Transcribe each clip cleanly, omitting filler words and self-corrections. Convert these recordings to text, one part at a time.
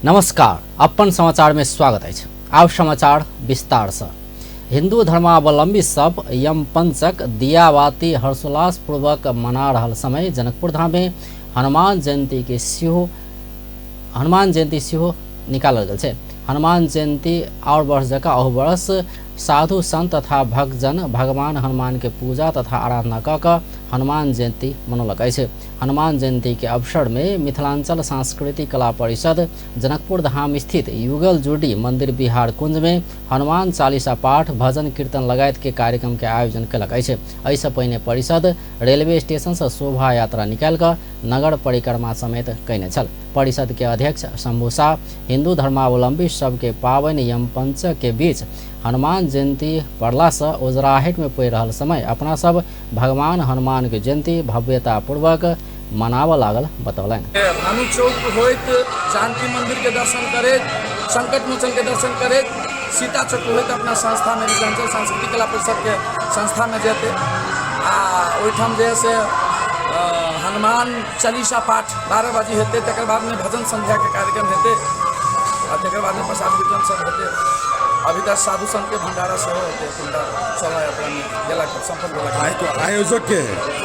नमस्कार, अपन समाचार में स्वागत है। आब समाचार विस्तार से। हिंदू धर्मावलंबी सब यम पंचक दियाबाती हर्षोल्लास पूर्वक मना रहल समय जनकपुर धाम में हनुमान जयंती सेहो निकालल गेल छै। हनुमान जयंती और वर्ष जका अहू वर्ष साधु संत तथा भक्तजन भगवान हनुमान के पूजा तथा आराधना कऽ हनुमान जयंती मनौलक अछि। हनुमान जयंती के अवसर में मिथिलांचल सांस्कृतिक कला परिषद जनकपुर धाम स्थित युगल जुडी मंदिर बिहार कुंज में हनुमान चालीसा पाठ भजन कीर्तन लगायत के कार्यक्रम के आयोजन कलक अछि। एहिसँ पहिने परिषद रेलवे स्टेशन से शोभा यात्रा निकाल कर नगर परिक्रमा समेत कयने छल। परिषद के अध्यक्ष शंभू शाह हिंदू धर्मावलंबी सबके पावनि यम पंचक के बीच हनुमान जयंती पड़ला से ओजराहट में पड़ि रहल समय अपना सब भगवान हनुमान के जयंती भव्यता पूर्वक मनाव लागल बतौलन। भानु चौक होइत जानकी मंदिर के दर्शन करे, संकट मोचन के दर्शन करे, सीता चौक होइत अपना संस्था में मिथिलांचल सांस्कृतिक कला परिषद के संस्था में जेते ओहिठाम जे से हनुमान चालीसा पाठ 12 बजे हेते। तकर बाद में भजन संध्या के कार्यक्रम हेते और तकर बाद में प्रसाद वितरण सब हेते। अभी तक साधु संत के भंडारा से होते शोभा यात्रा में जिला के संपन्न होला।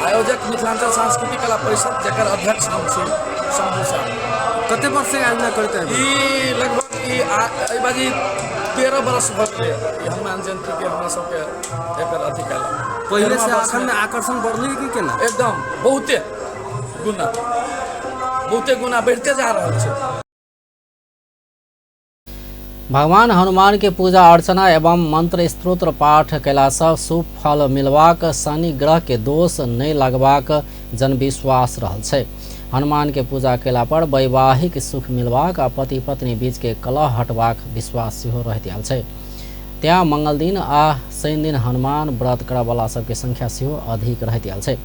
आयोजक मिथिलांचल सांस्कृतिक कला परिषद जकर अध्यक्ष हम छी शंभू शाह। कते वर्ष से आयोजन करते हैं? ई लगभग ई बाजी 13 वर्ष भऽ गेलै हनुमान जयंती के हमरा सबके एकर अथी कला। पहले से अखन में आकर्षण बढ़ले कि केना? एकदम बहुते गुना बढ़ते जा रहल छै। भगवान हनुमान के पूजा अर्चना एवं मंत्र स्तोत्र पाठ कयला सँ शुभ फल मिलबाक, शनि ग्रह के दोष नहीं लगबाक जनविश्वास रहल छै। हनुमान के पूजा कयला पर वैवाहिक सुख मिलबाक आ पति पत्नी बीच के कलह हटबाक विश्वास सेहो रहैत आयल छै। त्या मंगल दिन आ शनि दिन हनुमान व्रत करयवला सबके संख्या सेहो अधिक रहैत आयल छै।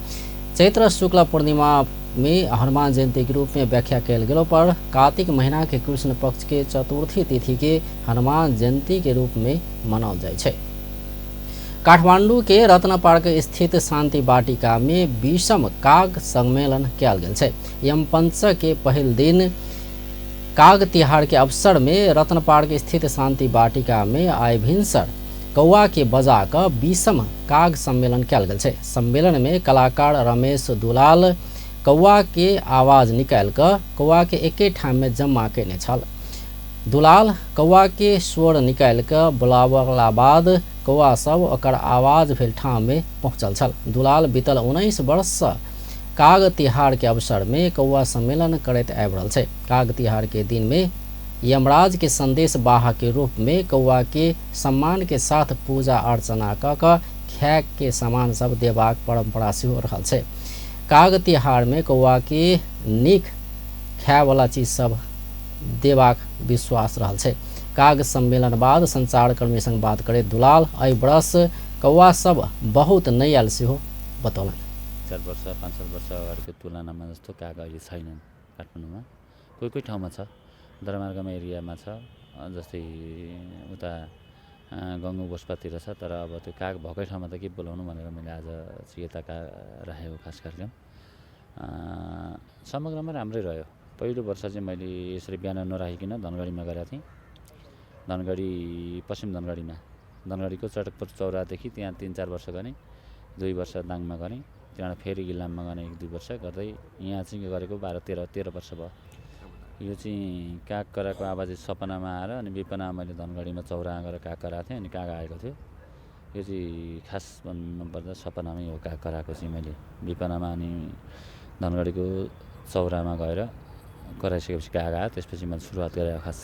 चैत्र शुक्ल पूर्णिमा में हनुमान जयंती के रूप में व्याख्या कयल गेलो पर कार्तिक महीना के कृष्ण पक्ष के चतुर्थी तिथि के हनुमान जयंती के रूप में मनाओल जाय छै। काठमांडू के रत्न पार्क स्थित शांति वाटिका में 20म काग सम्मेलन कयल गेल छै। यम पंचक के पहिल दिन काग तिहार के अवसर में रत्न पार्क स्थित शांति वाटिका में आइ भिनसर कौआ के बजा कर 20म काग सम्मेलन कयल गेल छै। सम्मेलन में कलाकार रमेश दुलाल कौआ के आवाज निकाल कर कौआ के एके ठाम में जमा केने छल। दुलाल कौआ के स्वर निकाल कर बुलावला बाद कौआ सब ओकर आवाज भेल ठाम में पहुँचल छल। दुलाल बीतल 19 वर्ष से काग तिहार के अवसर में कौआ सम्मेलन करैत आबि रहल छै। काग तिहार के दिन में यमराज के संदेश वाहक के रूप में कौआ के सम्मान के साथ पूजा अर्चना कऽ खाय के सामान सब देबाक परंपरा सेहो रहल छै। काग तिहार में कौआ के नीक खाय वाला चीज सब देबाक विश्वास रहल छै। काग सम्मेलन बाद संचार कर्मी संग बात करे दुलाल एहि वर्ष कौआ सब बहुत नहीं आयल सेहो बतौलन। 4 वर्ष 5 वर्ष अगाडिको तुलनामा जस्तो काग अहिले छैनन् काठमाडौँमा। कोही ठाउँमा छ, दरमार्गमा एरियामा छ, जस्तै उता गङ्गु बोस्पातिर छ। तर अब त्यो काग भएकै ठाउँमा त के बोलाउनु भनेर मैले आज चाहिँ यता राखेको खास कार्यक्रम समग्रमा राम्रै रह्यो। पहिलो वर्ष चाहिँ मैले यसरी बिहान नराखिकन धनगढीमा गरेको थिएँ। धनगढी पश्चिम धनगढीको चटकपुर चौरादेखि त्यहाँ 3-4 वर्ष गरेँ, 2 वर्ष दाङमा गरेँ, त्यहाँबाट फेरि गिलाममा गरेँ 1-2 वर्ष गर्दै यहाँ चाहिँ गरेको 12-13 वर्ष भयो। यो चाहिँ काग कराएको आवाज सपनामा आएर अनि विपनामा मैले धनगढीमा चौरामा गएर काग कराएको थिएँ। अनि काग आएको थियो। यो चाहिँ खास भन्नुपर्दा सपनामै हो काग कराएको चाहिँ मैले विपनामा। अनि धनगढीको चौरामा गएर कराइसकेपछि काग आयो। त्यसपछि मैले सुरुवात गरेँ खास।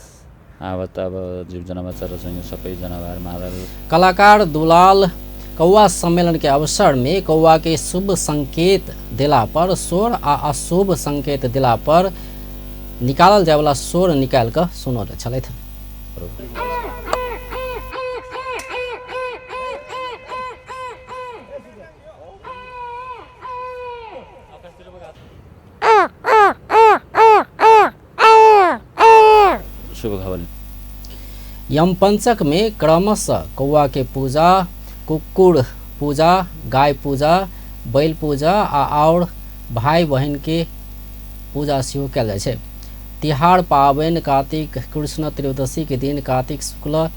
अब त अब जीव जनावर चराचुरुङ्गी सबै जनावर मादल। कलाकार दुलाल कौआ सम्मेलन के अवसर में कौआ के शुभ संकेत दिला पर स्वर आ अशुभ संकेत दिला पर निकालल जाय वाला स्वर निकाल कर सुनौले छलथि। शुभ खबर। यम पंचक में क्रमशः कौआ के पूजा, कुक्कुर पूजा, गाय पूजा, बैल पूजा और भाई बहन के पूजा सेहो कयल जाइ छै। तिहाड़ पावन कार्तिक कृष्ण त्रयोदशी के दिन कार्तिक शुक्ल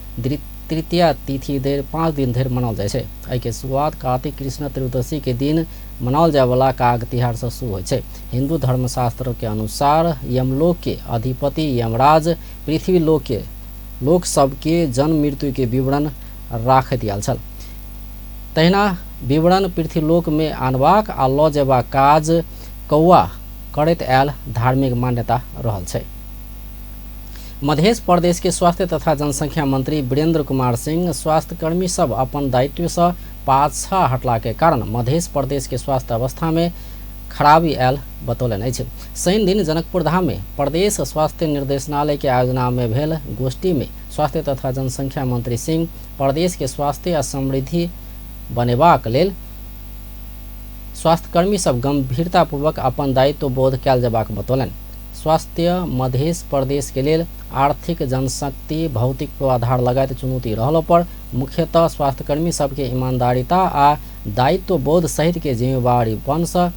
तृतीया तिथि धरि 5 दिन धरि मनाओल जाइ छै। एहिके शुरुआत कार्तिक कृष्ण त्रयोदशी के दिन मनाओल जाय वाला काग तिहाड़ से शुरू होइ छै। हिंदू धर्मशास्त्र के अनुसार यमलोक के अधिपति यमराज पृथ्वी लोक के लोक सबके जन्म मृत्यु के विवरण राखैत आयल छल। तहिना विवरण पृथ्वीलोक में आनबाक आ लऽ जेबाक काज कौआ करैत आयल धार्मिक मान्यता रहल छै। मध्य प्रदेश के स्वास्थ्य तथा जनसंख्या मंत्री वीरेंद्र कुमार सिंह स्वास्थ्य कर्मी सब अपन दायित्व से पाछा हटला के कारण मध्य प्रदेश के स्वास्थ्य अवस्था में खराबी आयल बतौलन अछि। शनि दिन जनकपुर धाम में प्रदेश स्वास्थ्य निर्देशनालय के आयोजना में भेल गोष्ठी में स्वास्थ्य तथा जनसंख्या मंत्री सिंह प्रदेश के स्वास्थ्य आ समृद्धि बनेबाक लेल स्वास्थ्यकर्मी सब गंभीरतापूर्वक अपन दायित्व बोध कयल जेबाक बतौलन। स्वास्थ्य मध्य प्रदेश के लेल आर्थिक जनशक्ति भौतिक पूर्वाधार लगायत चुनौती रहलो पर मुख्यतः स्वास्थ्यकर्मी सबके ईमानदारिता आ दायित्व बोध सहित के जिम्मेवारीपन से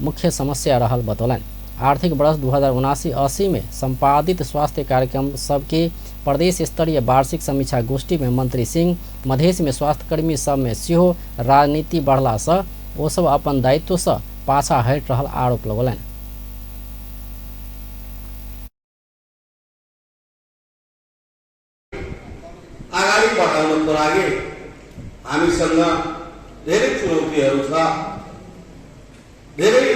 मुख्य समस्या रहल बतौलन। आर्थिक वर्ष 2079-80 में संपादित स्वास्थ्य कार्यक्रम सबके प्रदेश स्तरीय वार्षिक समीक्षा गोष्ठी में मंत्री सिंह मधेश में स्वास्थ्यकर्मी सब में सेहो राजनीति बढ़ला से ओ सब अपन दायित्व से पाछा हट रहल आरोप लगौलन। अगाडि बढाउनको लागि हामीसँग धेरै चुनौतीहरू छ। धेरै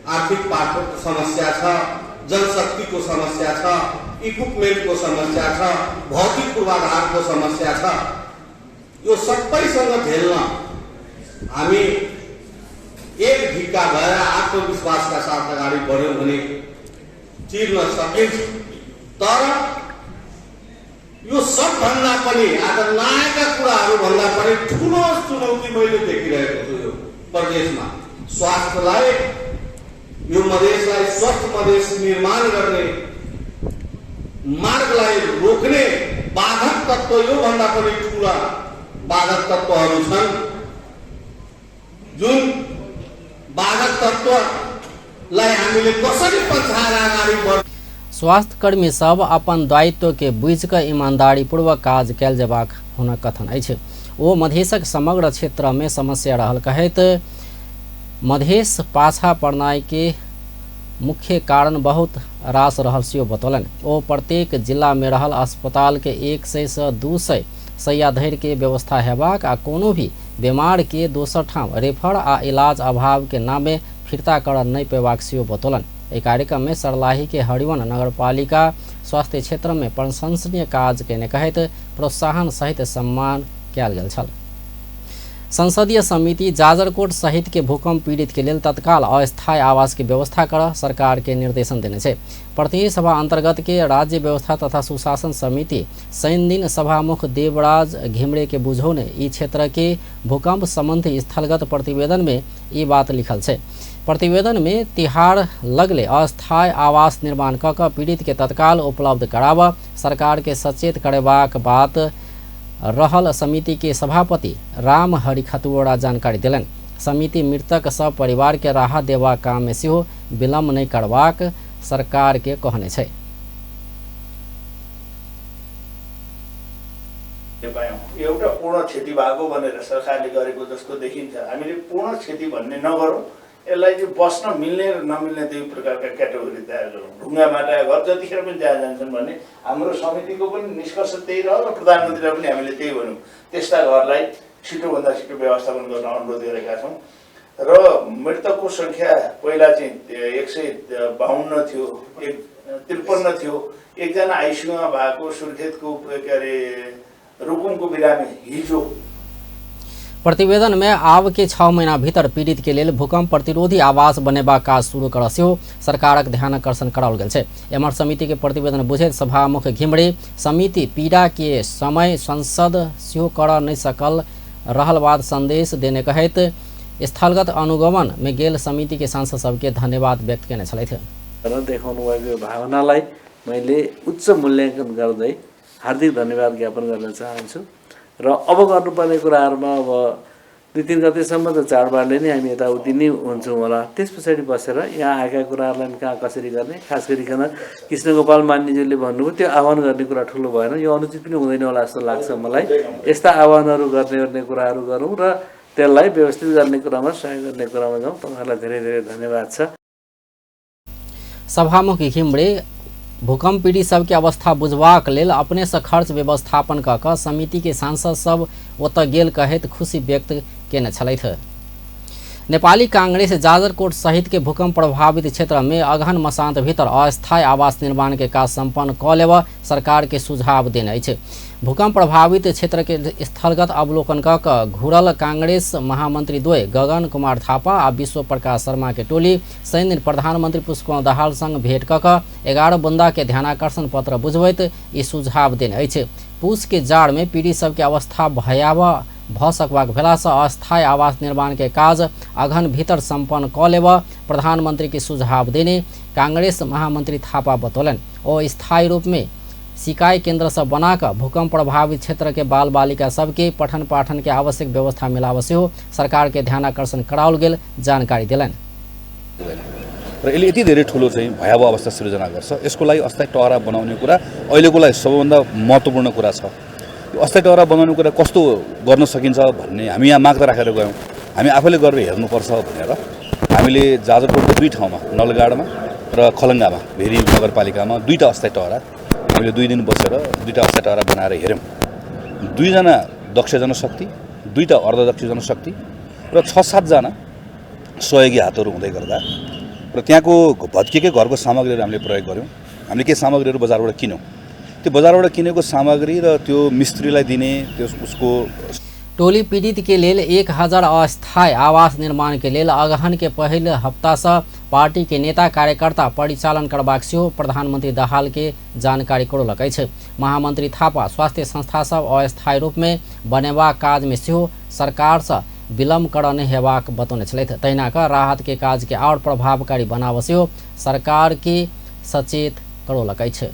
आर्थिक पाटोको समस्या छ, जनशक्तिको समस्या छ, इक्विपमेन्टको समस्या छ, भौतिक पूर्वाधारको समस्या छ। यो सबैसँग झेल्न हामी एक ढिक्का भएर आत्मविश्वासका साथ अगाडि बढ्यौँ भने चिर्न सकिन्छ। तर यो सबभन्दा पनि आज नआएका कुराहरू भन्दा पनि ठुलो चुनौती मैले देखिरहेको छु यो प्रदेशमा। स्वास्थ्यलाई यो मधेसलाई स्वस्थ मधेस निर्माण गर्ने मार्गलाई रोक्ने बाधक तत्व यो भन्दा पनि ठुला बाधक तत्वहरू छन्। जुन बाधक तत्वलाई हामीले कसरी पछाएर अगाडि बढ स्वास्थ्यकर्मी सब अपन दायित्व के बुझ कऽ ईमानदारी पूर्वक काज कयल जेबाक हुनक कथन अछि। ओ मधेशक समग्र क्षेत्र में समस्या रहल कहैत मधेश पाछा पड़नाई के मुख्य कारण बहुत रास रहल सेहो बतौलन। ओ प्रत्येक जिला में रहल अस्पताल के 100 से 200 शैय्या धरि के व्यवस्था हेबाक आ कोनो भी बीमार के दोसर ठाम रेफर आ इलाज अभाव के नामे फिरता कर नहीं पेबाक सेहो बतौलन। एहि कार्यक्रम में सरलाही के हरिवन नगरपालिका स्वास्थ्य क्षेत्र में प्रशंसनीय काज केने कहैत प्रोत्साहन सहित सम्मान कयल गेल छल। संसदीय समिति जाजरकोट सहित के भूकंप पीड़ित के लेल तत्काल अस्थायी आवास की व्यवस्था कर सरकार के निर्देशन देने छै। प्रतिनिधि सभा अंतर्गत के राज्य व्यवस्था तथा सुशासन समिति शनि दिन सभामुख देवराज घिमरे के बुझौने ई क्षेत्र के भूकंप संबंधी स्थलगत प्रतिवेदन में ई बात लिखल छै। प्रतिवेदन में तिहाड़ लगले अस्थायी आवास निर्माण कऽ पीड़ित के तत्काल उपलब्ध कराबऽ सरकार के सचेत करेबाक बात रहल समिति के सभापति राम हरि खतुवड़ा जानकारी दिलन। समिति मृतक सब परिवार के राहत देवा काम में सेहो विलम्ब नहीं करबाक सरकार के कहने छै। एउटा पूर्ण क्षति भएको भनेर सरकारले गरेको जस्तो देखिन्छ। हामीले पूर्ण क्षति भन्ने नगरौँ, यसलाई चाहिँ बस्न मिल्ने र नमिल्ने दुई प्रकारका क्याटेगोरी तयार गरौँ। ढुङ्गा माटा घर जतिखेर पनि जहाँ जान्छन् भन्ने हाम्रो समितिको पनि निष्कर्ष त्यही रह्यो र प्रधानमन्त्रीलाई पनि हामीले त्यही भन्यौँ। त्यस्ता घरलाई छिटोभन्दा छिटो व्यवस्थापन गर्न अनुरोध गरेका छौँ। र मृतकको सङ्ख्या पहिला चाहिँ 152 थियो, 53 थियो। एकजना आइसियुमा भएको सुर्खेतको के अरे रुकुमको बिरामी हिजो। प्रतिवेदन में आब के 6 महीना भीतर पीड़ित के लेल भूकंप प्रतिरोधी आवास बनेबाक काज शुरू करऽ सेहो सरकारक ध्यान आकर्षण कराओल गेल छै। एम्हर समिति के प्रतिवेदन बुझैत सभामुख घिमरे समिति पीड़ा के समय संसद सेहो करऽ नहीं सकल रहल बात संदेश देने कहैत स्थलगत अनुगमन में गेल समिति के सांसद सबके धन्यवाद व्यक्त केने छलथि। देखाउनु भएको भावनालाई मैले उच्च मूल्याङ्कन गर्दै हार्दिक धन्यवाद ज्ञापन गर्न चाहन्छु। र अब गर्नुपर्ने कुराहरूमा अब 2-3 गतेसम्म त चाडबाडले नै हामी यताउति नै हुन्छौँ होला। त्यस पछाडि बसेर यहाँ आएका कुराहरूलाई कहाँ कसरी गर्ने, खास गरिकन कृष्णगोपाल मान्यज्यूले भन्नुभयो त्यो आह्वान गर्ने कुरा ठुलो भएन, यो अनुचित पनि हुँदैन होला जस्तो लाग्छ मलाई। यस्ता आह्वानहरू गर्ने कुराहरू गरौँ र त्यसलाई व्यवस्थित गर्ने कुरामा सहयोग गर्ने कुरामा जाउँ। तपाईँहरूलाई धेरै धेरै धन्यवाद छ। सभामुख घिमिरे भूकंप पीड़ित सबके अवस्था बुझबाक लेल अपने से खर्च व्यवस्थापन कऽ कऽ समिति के सांसद सब ओतऽ गेल कहैत खुशी व्यक्त केने छलथि। नेपाली कांग्रेस जाजरकोट सहित के भूकंप प्रभावित क्षेत्र में अगहन मसांत भीतर अस्थायी आवास निर्माण के काज संपन्न कऽ लेबऽ सरकार के सुझाव देने अछि। भूकंप प्रभावित क्षेत्र के स्थलगत अवलोकन कऽ कऽ घुरल कांग्रेस महामंत्री द्वय गगन कुमार थापा आ विश्व प्रकाश शर्मा के टोली शनि दिन प्रधानमंत्री पुष्पकमल दाहाल संग भेंट कऽ कऽ 11 बुंदा के ध्यानाकर्षण पत्र बुझबैत ई सुझाव देने अछि। पूस के जाड़ में पीड़ित सबके अवस्था भयावह भ सकबाक भेलासँ अस्थायी आवास निर्माण के काज अगहन भीतर संपन्न कऽ लेबऽ प्रधानमंत्री के सुझाव देने कांग्रेस महामंत्री थापा बतौलन। ओ स्थायी रूप में सिकाई केंद्र सब बनाकर भूकंप प्रभावित क्षेत्र के बाल बालिका सबके पठन पाठन के आवश्यक व्यवस्था मिलाबऽ सेहो सरकार के ध्यानाकर्षण कराओल गेल जानकारी देलन। र यसले यति धेरै ठुलो चाहिँ भयावह अवस्था सृजना गर्छ। यसको लागि अस्थायी टहरा बनाउने कुरा अहिलेको लागि सबैभन्दा महत्त्वपूर्ण कुरा छ। यो अस्थायी टहरा बनाउने कुरा कस्तो गर्न सकिन्छ भन्ने हामी यहाँ माग्दा राखेर गयौँ। हामी आफैले गरेर हेर्नुपर्छ भनेर हामीले जाजरकोटको 2 ठाउँमा नलगाडमा र खलङ्गामा भेरी नगरपालिकामा 2टा अस्थायी टहरा हामीले 2 दिन बसेर 2टा अस्थायी टहरा बनाएर हेऱ्यौँ। 2 जना दक्ष जनशक्ति, 2टा अर्धदक्ष जनशक्ति र 6-7 जना सहयोगी हातहरू हुँदै गर्दा र त्यहाँको भत्किएकै घरको सामग्रीहरू हामीले प्रयोग गऱ्यौँ। हामीले के सामग्रीहरू बजारबाट किन्यौँ, त्यो बजारबाट किनेको सामग्री र त्यो मिस्त्रीलाई दिने त्यो उसको टोली पीड़ित के लेल 1000 अस्थायी आवास निर्माण के लेल अगहन के पहले हफ्ता से पार्टी के नेता कार्यकर्ता परिचालन करबाक सेहो प्रधानमंत्री दाहाल के जानकारी करौलक अछि। महामंत्री थापा स्वास्थ्य संस्था सब अस्थायी रूप में बनेबाक काज में सेहो सरकार से विलम्ब करने हेबाक बतौने छलथि। तहिना कऽ राहत के काज के और प्रभावकारी बनाबऽ सेहो सरकार के सचेत करौलक अछि।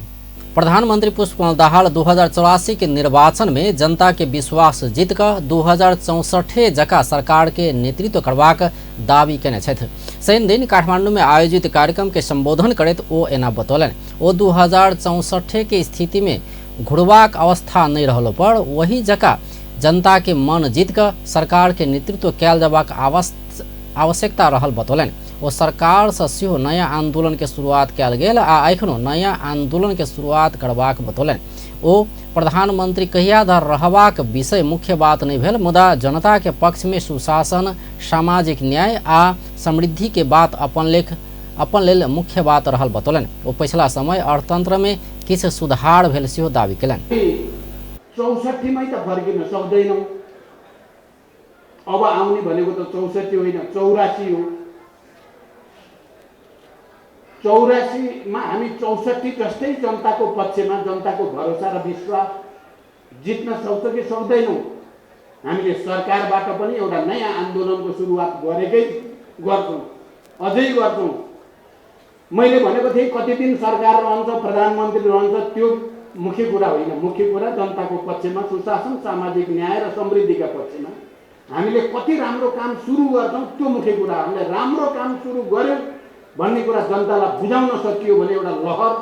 प्रधानमंत्री पुष्पकमल दाहाल 2084 के निर्वाचन में जनता के विश्वास जीत कर 2064 जका सरकार के नेतृत्व करबाक दावी केने छथि। शनि दिन काठमांडू में आयोजित कार्यक्रम के संबोधन करैत ओ एना बतौलन। ओ 2064 के स्थिति में घुरबाक अवस्था नहीं रहलो पर वही जका जनता के मन जीत कर सरकार के नेतृत्व कैल जबाक आवश्यकता रहल बतौलन। ओ सरकार से सेहो नया आंदोलन के शुरुआत कैल गेल आ एखनो नया आंदोलन के शुरुआत करबाक बतौलन। ओ प्रधानमंत्री कहिया धरि रहबाक विषय मुख्य बात नहीं भेल, मुदा जनता के पक्ष में सुशासन, सामाजिक न्याय आ समृद्धि के बात अपन लेल मुख्य बात रहल बतौलन। ओ पिछला समय अर्थतंत्र में किछु सुधार भेल सेहो दावी केलन। 64 मै त फर्किन सक्दैनौँ। अब आउने भनेको त 64 होइन 84 हो। 84 मा हामी 64 जस्तै जनताको पक्षमा जनताको भरोसा र विश्वास जित्न सक्छ कि सक्दैनौँ। हामीले सरकारबाट पनि एउटा नयाँ आन्दोलनको सुरुवात गर्छौँ, अझै गर्छौँ। मैले भनेको थिएँ कति दिन सरकार रहन्छ, प्रधानमन्त्री रहन्छ, त्यो मुख्य कुरा होइन। मुख्य कुरा जनताको पक्षमा सुशासन, सामाजिक न्याय र समृद्धिका पक्षमा हामीले कति राम्रो काम सुरु गर्छौँ, त्यो मुख्य कुरा। हामीले राम्रो काम सुरु गर्यौँ भन्ने कुरा जनतालाई बुझाउन सकियो भने एउटा लहर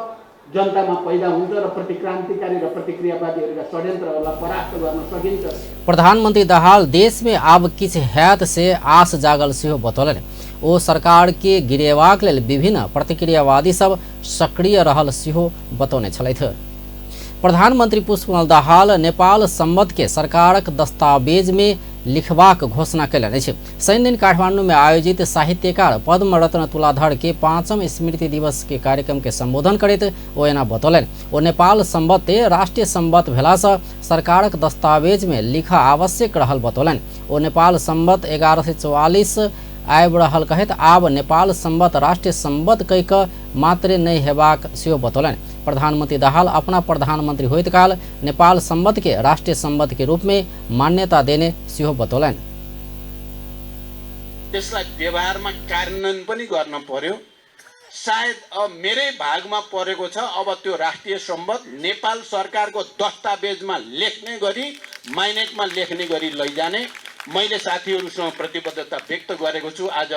जनतामा पैदा हुन्छ र प्रतिक्रान्तिकारी र प्रतिक्रियावादीहरूका षड्यन्त्रहरूलाई परास्त गर्न सकिन्छ। प्रधानमंत्री दाहाल देश में आब किछु हैत से आस जागल सेहो बतौलन। ओ सरकार के गिरेबाक लेल विभिन्न प्रतिक्रियावादी सब सक्रिय रहल सेहो बतौने छलथि। प्रधानमंत्री पुष्पकमल दाहाल नेपाल संबंध के सरकारक दस्तावेज में लिखबाक घोषणा कयलनि अछि। शनि दिन काठमांडू में आयोजित साहित्यकार पद्म रत्न तुलाधर के 5म स्मृति दिवस के कार्यक्रम के संबोधन करैत ओ एना बतौलन। ओ नेपाल संबंध राष्ट्रीय संबंध भेलासँ सरकारक दस्तावेज में लिखा आवश्यक रहल बतौलन। ओ नेपाल संबंध 1144 आबि रहल कहैत आब नेपाल संबंध राष्ट्रीय संबंध कहि कऽ मात्रे नहीं हेबाक सेहो बतौलन। प्रधानमंत्री दाहाल अपना प्रधानमंत्री होइत काल नेपाल संबंध के राष्ट्रीय संबंध के रूप में मान्यता देने सेहो बतौलन। त्यसलाई व्यवहारमा कार्यान्वयन पनि गर्न पर्यो। सायद अब मेरै भागमा परेको छ। अब त्यो राष्ट्रिय सम्बन्ध नेपाल सरकारको दस्तावेजमा लेख्ने गरी, माइनेटमा लेख्ने गरी लैजाने मैले साथीहरूसँग प्रतिबद्धता व्यक्त गरेको छु। आज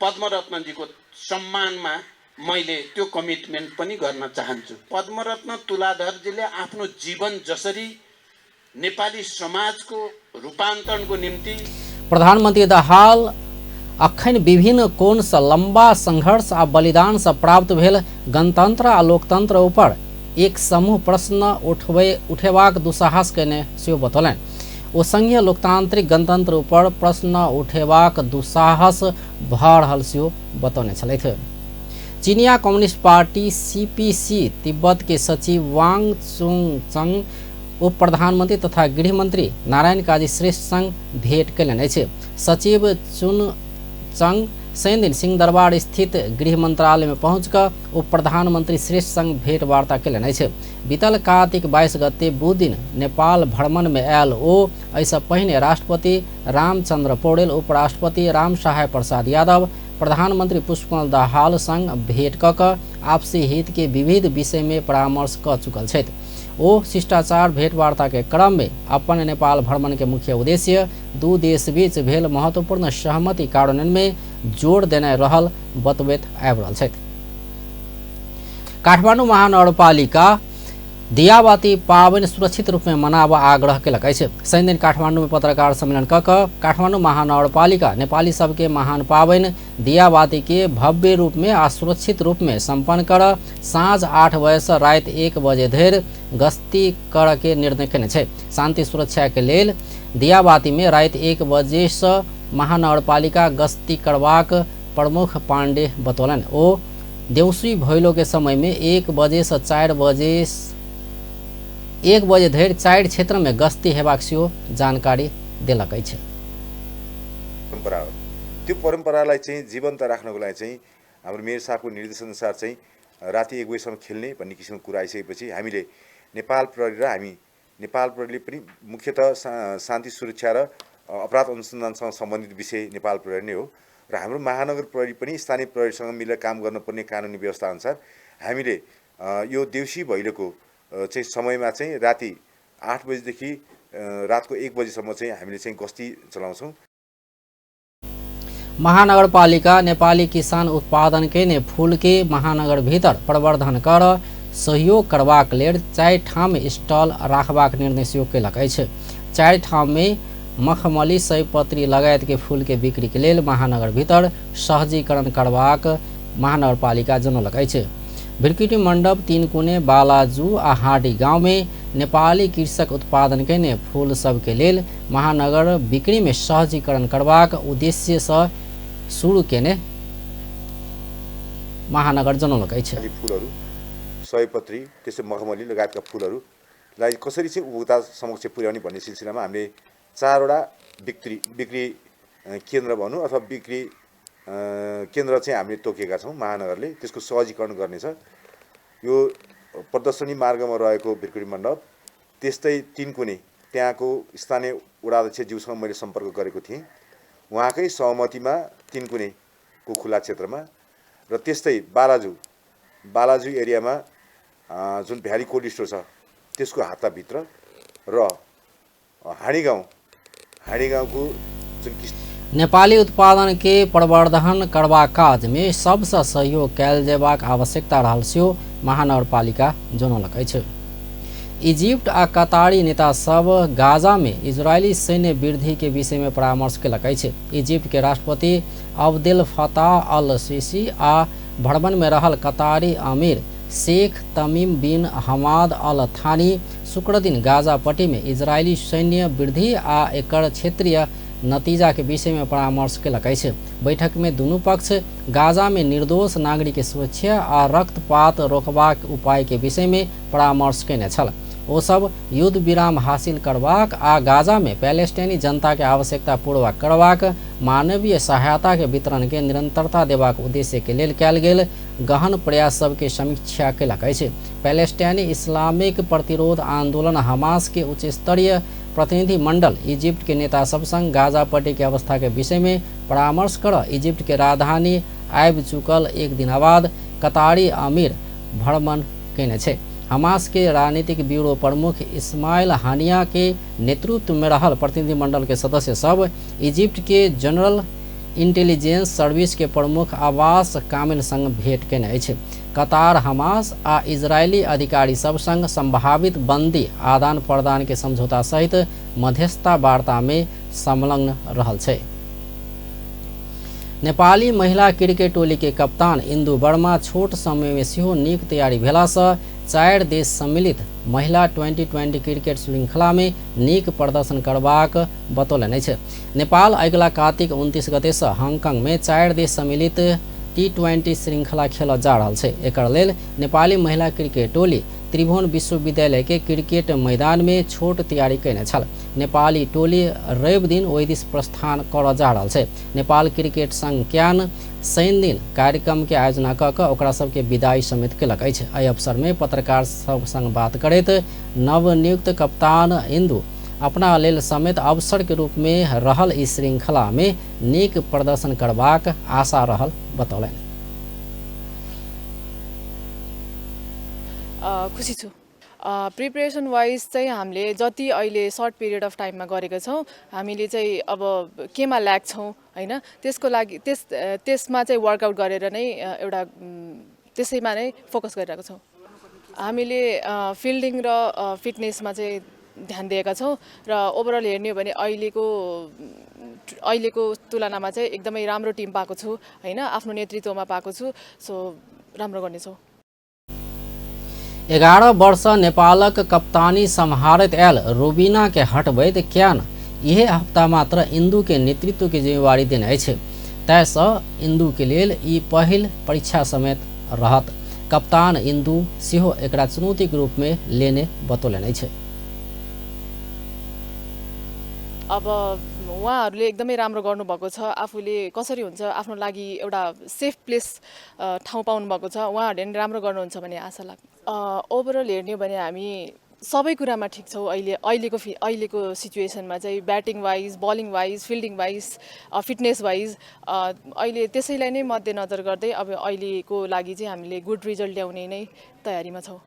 पद्मरत्नजीको सम्मानमा मैले त्यो कमिटमेन्ट पनि गर्न चाहन्छु। पद्मरत्न तुलाधरजीले आफ्नो जीवन जसरी नेपाली समाजको रूपान्तरणको निम्ति प्रधानमन्त्री दाहाल अखन विभिन्न कोण से लंबा संघर्ष आ बलिदान से प्राप्त भेल गणतंत्र आ लोकतंत्र ऊपर एक समूह प्रश्न उठेबाक दुस्साहस केने सेहो बतौलनि। ओ संघीय लोकतांत्रिक गणतंत्र ऊपर प्रश्न उठेबाक दुस्साहस भऽ रहल सेहो बतौने छलथि। चीनिया कम्युनिस्ट पार्टी सीपीसी तिब्बत के सचिव वांग चुंग उप प्रधानमंत्री तथा गृह मंत्री नारायण काजी श्रेष्ठ संग भेंट कयलनि अछि। सचिव चुन चंग शनि दिन सिंह दरबार स्थित गृह मंत्रालय में पहुंचकर उप प्रधानमंत्री श्रेष्ठ संग भेंट वार्ता कयलनि अछि। बीतल कार्तिक 22 गते बुध दिन नेपाल भ्रमण में आयल ओ एहिसँ पहिने राष्ट्रपति रामचंद्र पौडेल, उपराष्ट्रपति राम सहाय प्रसाद यादव, प्रधानमंत्री पुष्पकमल दाहाल संग भेंट कऽ आपसी हित के विविध विषय में परामर्श कऽ चुकल छथि। ओ शिष्टाचार भेंटवार्ता के क्रम में अपन नेपाल भ्रमण के मुख्य उद्देश्य दू देश बीच भेल महत्वपूर्ण सहमति कार्यान्वयन में जोड़ देने रहल बतबैत आबि रहल छथि। काठमाडौँ महानगरपालिका दियाबाती पावनि सुरक्षित रूप में मनाब आग्रह केलक अछि। शनि दिन काठमाडौँ में पत्रकार सम्मेलन कऽ काठमाडौँ महानगरपालिका नेपाली सबके महान पावनि दियाबाती के भव्य रूप में आ सुरक्षित रूप में संपन्न कर साँझ 8 बजे से राति 1 बजे धरि गश्ती कर के निर्णय केने छै। शांति सुरक्षा के लेल दियाबाती में राति 1 बजे से महानगरपालिका गश्ती करबाक प्रमुख पांडे बतौलनि। ओ देउसी भैलो के समय में 1 बजे से 4 बजे धरि 4 क्षेत्र में गश्ती हेबाक सेहो जानकारी देलक अछि। परम्परा हो, त्यो परम्परालाई चाहिँ जीवन्त राख्नको लागि चाहिँ हाम्रो मेयर साहबको निर्देशनअनुसार चाहिँ राति 1 बजेसम्म खेल्ने भन्ने किसिमको कुरा आइसकेपछि हामीले नेपाल प्रहरी र हामी नेपाल प्रहरीले पनि मुख्यतः शान्ति सुरक्षा र अपराध अनुसन्धानसँग सम्बन्धित विषय नेपाल प्रहरी नै हो र हाम्रो महानगर प्रहरी पनि स्थानीय प्रहरीसँग मिलेर काम गर्नुपर्ने कानुनी व्यवस्था अनुसार हामीले यो देउसी भैलोको चाहिँ समयमा चाहिँ राति 8 बजेदेखि रातको 1 बजेसम्म चाहिँ हामीले चाहिँ गस्ती चलाउँछौँ। महानगरपालिका नेपाली किसान उत्पादन के ने फूल के महानगर भीतर प्रवर्धन कर सहयोग करबाक लेल 4 ठाम स्टॉल राखबाक निर्णय सेहो केलक अछि। 4 ठाम में मखमली, सयपत्री लगायत के फूल के बिक्री के लेल महानगर भीतर सहजीकरण करबाक महानगरपालिका जनौलक अछि। भिरकुटी मंडप, 3 कोने, बालाजू आ हाडी गाँव में नेपाली कृषक उत्पादन केने फूल सब के लेल महानगर बिक्री में सहजीकरण करबाक उद्देश्य से शुरू केने महानगर जनौलक अछि। फूलहरू, सयपत्री, त्यसै मखमली लगायतका फूलहरूलाई कसरी चाहिँ उपभोक्ता समक्ष पुर्याउने भन्ने सिलसिलामा हामीले 4 वटा बिक्री केन्द्र भनौँ अथवा बिक्री केन्द्र चाहिँ हामीले तोकेका छौँ। महानगरले त्यसको सहजीकरण गर्नेछ। यो प्रदर्शनी मार्गमा रहेको भिरकुटी मण्डप, त्यस्तै 3 कोने त्यहाँको स्थानीय वडाध्यक्ष ज्यूसँग मैले सम्पर्क गरेको थिएँ। उहाँकै सहमतिमा 3 कोनेको खुला क्षेत्रमा र त्यस्तै बालाजु एरियामा जुन भ्याली कोल्ड स्टोर छ त्यसको हाताभित्र र हाँडीगाउँको जुन नेपाली उत्पादन के प्रवर्धन करबा काज में सबसे सहयोग कयल जेबाक आवश्यकता रहल सेहो महानगरपालिका जनौलक अछि। इजिप्ट आ कतारी नेता सब गाजा में इजरायली सैन्य वृद्धि के विषय में परामर्श केलक अछि। इजिप्ट के राष्ट्रपति अब्देल फताह अल सीसी आ भ्रमण में रहल कतारी अमीर शेख तमीम बिन हमाद अल थानी शुक्र दिन गाजा पट्टी में इजरायली सैन्य वृद्धि आ एकर क्षेत्रीय नतीजा के विषय में परामर्श केलक अछि। बैठक में दुनू पक्ष गाजा में निर्दोष नागरिक के सुरक्षा आ रक्तपात रोकबाक उपाय के विषय में परामर्श केने छल। ओ सब युद्ध विराम हासिल करबाक आ गाजा में पैलेस्टाइनी जनता के आवश्यकता पूर्वक करबाक, मानवीय सहायता के वितरण के निरंतरता देबाक उद्देश्य के लेल कयल गेल गहन प्रयास सब के समीक्षा केलक अछि। पैलेस्टाइनी इस्लामिक प्रतिरोध आंदोलन हमास के उच्च स्तरीय प्रतिनिधि मंडल इजिप्ट के नेता सब संग गाजा पट्टी के अवस्था के विषय में परामर्श कर इजिप्ट के राजधानी आबि चुकल 1 दिन बाद कतारी अमीर भ्रमण केने छै। हमास के राजनीतिक ब्यूरो प्रमुख इस्माइल हानिया के नेतृत्व में रहल प्रतिनिधिमंडल के सदस्य सब इजिप्ट के जनरल इंटेलिजेंस सर्विस के प्रमुख अब्बास कामिल संग भेंट केने अछि। कतार हमास आ इजरायली अधिकारी सब संग संभावित बंदी आदान प्रदान के समझौता सहित मध्यस्थता वार्ता में संलग्न रहल छै। नेपाली महिला क्रिकेट टोली के कप्तान इंदु वर्मा छोट समय में सेहो नीक तैयारी भेलासँ 4 देश सम्मिलित महिला 2020 क्रिकेट श्रृंखला में नीक प्रदर्शन करबाक बतौलनि अछि। नेपाल अगिला कार्तिक 29 गते से हांगकांग में 4 देश सम्मिलित T20 श्रृंखला खेल जा रहल छै। एकर लेल नेपाली महिला क्रिकेट टोली त्रिभुवन विश्वविद्यालय के क्रिकेट मैदान में छोट तैयारी कैने छल। नेपाली टोली रवि दिन ओहि दिस प्रस्थान कर जा रहल छै। नेपाल क्रिकेट संघ क्यान शनि दिन कार्यक्रम के आयोजना क के ओकरा सबके विदाई समेत केलक अछि। एहि अवसर में पत्रकार सब संग बात करैत नवनियुक्त कप्तान इंदु अपना लेल समेत अवसर के रूप में रहल इस श्रृंखला में नीक प्रदर्शन करबाक आशा रहल बतौलनि। खुसी छु। प्रिपरेसन वाइज चाहिँ हामीले जति अहिले सर्ट पिरियड अफ टाइममा गरेका छौँ हामीले चाहिँ अब केमा ल्याक छौँ हैन, त्यसको लागि त्यसमा चाहिँ वर्कआउट गरेर नै एउटा त्यसैमा नै फोकस गरिरहेका छौँ। हामीले फिल्डिङ र फिटनेसमा चाहिँ ध्यान दिएका छौँ र ओभरअल हेर्ने हो भने अहिलेको तुलनामा चाहिँ एकदमै राम्रो टिम पाएको छु हैन, आफ्नो नेतृत्वमा पाएको छु। सो राम्रो गर्नेछौँ। 11 वर्ष नेपालक कप्तानी सम्हारैत आयल रूबीना के हटबैत क्यान यही हफ्ता मात्र इंदु के नेतृत्व के जिम्मेवारी देने अछि। तैसँ इंदु के लेल ई पहिल परीक्षा समेत रहत। कप्तान इंदु सेहो एकरा चुनौती के रूप में लेने बतौलनि अछि। अब उहाँहरूले एकदमै राम्रो गर्नुभएको छ। आफूले कसरी हुन्छ आफ्नो लागि एउटा सेफ प्लेस ठाउँ पाउनुभएको छ। उहाँहरूले नि राम्रो गर्नुहुन्छ भन्ने आशा लाग्छ। ओभरअल हेर्ने हो भने हामी सबै कुरामा ठिक छौँ। अहिलेको सिचुएसनमा चाहिँ batting wise, bowling wise, fielding wise, fitness wise अहिले त्यसैलाई नै मध्यनजर गर्दै अब अहिलेको लागि चाहिँ हामीले गुड रिजल्ट ल्याउने नै तयारीमा छौँ।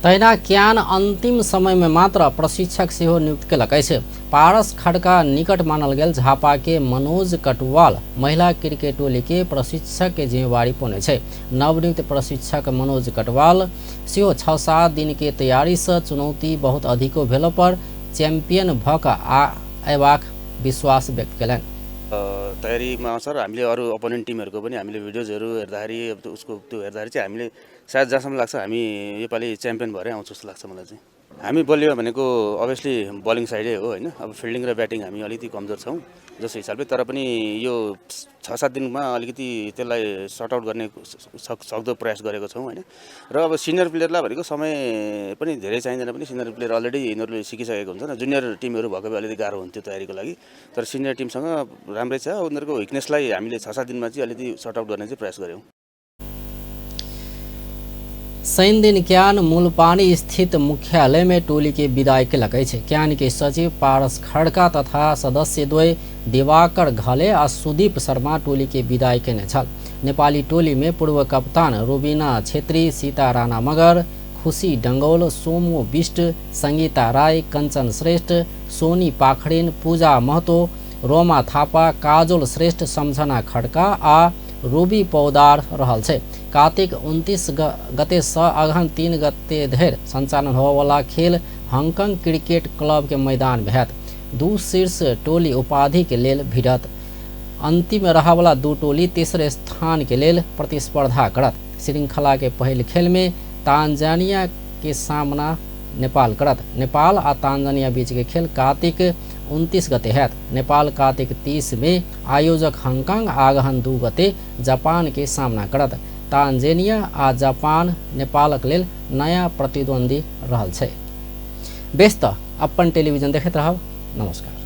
तहिना क्यान अंतिम समय में मात्र प्रशिक्षक सेहो नियुक्त केलक अछि। पारस खड्का निकट मानल गेल झापा के मनोज कटवाल महिला क्रिकेट टोली के प्रशिक्षक के जिम्मेवारी पौने छै। नवनियुक्त प्रशिक्षक मनोज कटवाल सेहो 6-7 दिन के तैयारी से चुनौती बहुत अधिको भेला पर चैंपियन भक आएबाक विश्वास व्यक्त केलनि। तयारीमा सर हामीले अरू अपोनेन्ट टिमहरूको पनि हामीले भिडियोजहरू हेर्दाखेरि उसको त्यो हेर्दाखेरि चाहिँ हामीले सायद जहाँसम्म लाग्छ हामी योपालि च्याम्पियन भएरै आउँछ जस्तो लाग्छ मलाई चाहिँ। हामी बलियो भनेको अभियसली बलिङ साइडै हो हैन। अब फिल्डिङ र ब्याटिङ हामी अलिकति कमजोर छौँ जस हिसाबले, तर पनि यो 6-7 दिनमा अलिकति त्यसलाई सर्ट आउट गर्ने सक्दो प्रयास गरेको छौँ हैन। र अब सिनियर प्लेयरलाई भनेको समय पनि धेरै चाहिँदैन पनि, सिनियर प्लेयर अलरेडी यिनीहरूले सिकिसकेको हुन्छ न। जुनियर टिमहरू भएको भए अलिकति गाह्रो हुन्थ्यो तयारीको लागि, तर सिनियर टिमसँग राम्रै छ। उनीहरूको विकनेसलाई हामीले 6-7 दिनमा चाहिँ अलिकति सर्ट आउट गर्ने चाहिँ प्रयास गऱ्यौँ। शनि दिन क्यान मूलपानी स्थित मुख्यालय में टोली के विदाई केलक अछि। क्यान के सचिव पारस खड्का तथा सदस्य द्वय दिवाकर घले आ सुदीप शर्मा टोली के विदाई केने छल। नेपाली टोली में पूर्व कप्तान रूबीना छेत्री, सीता राणा मगर, खुशी डंगोल, सोमू बिष्ट, संगीता राय, कंचन श्रेष्ठ, सोनी पाखड़िन, पूजा महतो, रोमा थापा, काजोल श्रेष्ठ, सम्झना खड्का आ रूबी पौदार रहल छै। कार्तिक 29 गते से अगहन 3 गते धरि संचालन होवला खेल हांगकांग क्रिकेट क्लब के मैदान में हैत। 2 शीर्ष टोली उपाधि के लेल भिड़त। अंतिम रहवला 2 टोली तीसरे स्थान के लेल प्रतिस्पर्धा करत। श्रृंखला के पहल खेल में तांजानिया के सामना नेपाल करत। नेपाल आ तांजानिया बीच के खेल कार्तिक 29 गते हैत। नेपाल कार्तिक 30 में आयोजक हांगकांग आगहन 2 गते जापान के सामना करत। तांजानिया आ जापान नेपालक लेल नया प्रतिद्वंदी रहल छै। व्यस्त अपन टेलीविजन देखैत रहब। नमस्कार।